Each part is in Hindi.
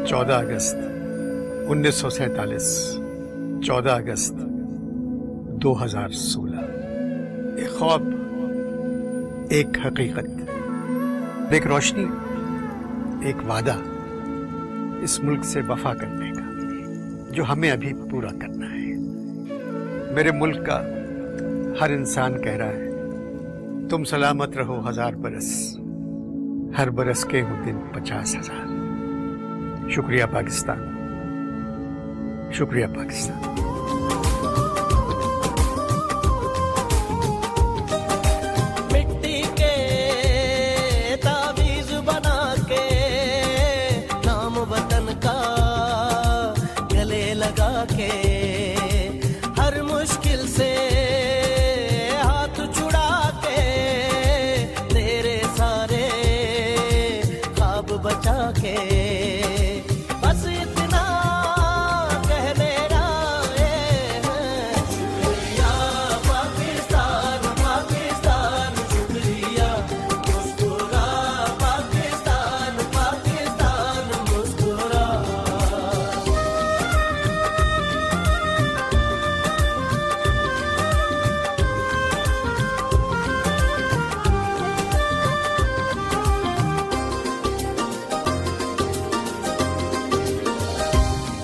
14 अगस्त 1947, 14 अगस्त 2016। एक ख्वाब, एक हकीकत, एक रोशनी, एक वादा इस मुल्क से वफा करने का, जो हमें अभी पूरा करना है। मेरे मुल्क का हर इंसान कह रहा है, तुम सलामत रहो 1000 बरस, हर बरस के हो दिन 50,000। शुक्रिया पाकिस्तान, शुक्रिया पाकिस्तान। मिट्टी के तावीज़ बना के नाम वतन का गले लगा के, हर मुश्किल से हाथ छुड़ा के, तेरे सारे ख्वाब बचा के, बस इतना कह मेरा ये है, शुक्रिया पाकिस्तान, पाकिस्तान शुक्रिया, मुस्कुरा पाकिस्तान, पाकिस्तान मुस्कुरा।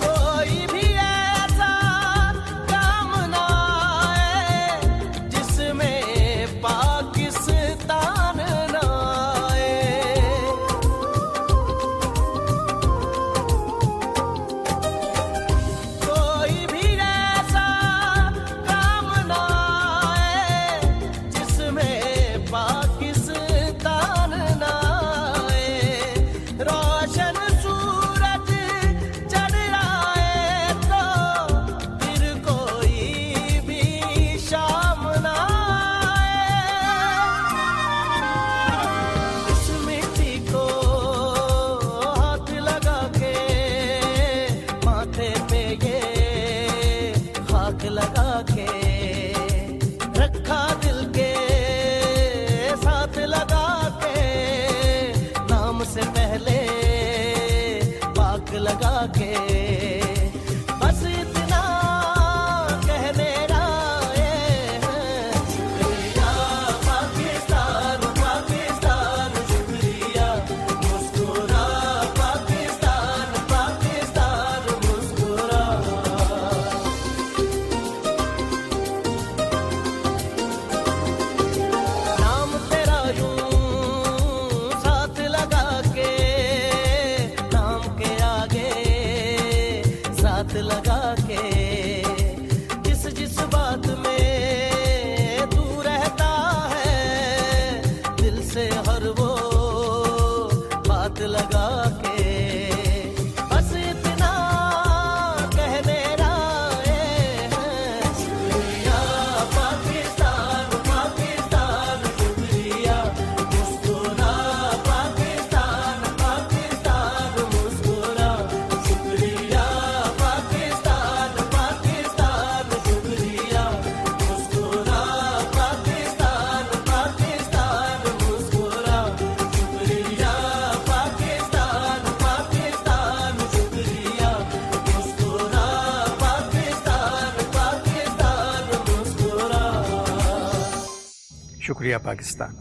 कोई भी ऐसा काम ना आए जिसमें पाकिस्तान ना आए, कोई भी ऐसा काम ना आए जिसमें पाकिस्तान ना आए। रोशन सूरज चढ़ आए तो फिर कोई भी शाम ना आए। इस मिट्टी को हाथ लगा के, माथे पे ये खाक लगा के, रखा दिल के साथ लगा के, नाम से पहले पाक लगा के, बस इतना कह मेरा ये है, शुक्रिया पाकिस्तान, पाकिस्तान शुक्रिया, मुस्कुरा पाकिस्तान, पाकिस्तान मुस्कुरा। नाम तेरा यूं साथ लगा के, नाम के आगे साथ लगा के, जिस जिस बात में तू रहता है, दिल से हर वो बात लगा के, बस इतना कह मेरा ये है, शुक्रिया पाकिस्तान, पाकिस्तान शुक्रिया, मुस्कुरा पाकिस्तान, पाकिस्तान मुस्कुरा, शुक्रिया पाकिस्तान, पाकिस्तान शुक्रिया, मुस्कुरा पाकिस्तान, पाकिस्तान मुस्कुरा, शुक्रिया पाकिस्तान, पाकिस्तान शुक्रिया, मुस्कुरा पाकिस्तान, पाकिस्तान मुस्कुरा। शुक्रिया पाकिस्तान,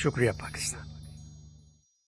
शुक्रिया पाकिस्तान।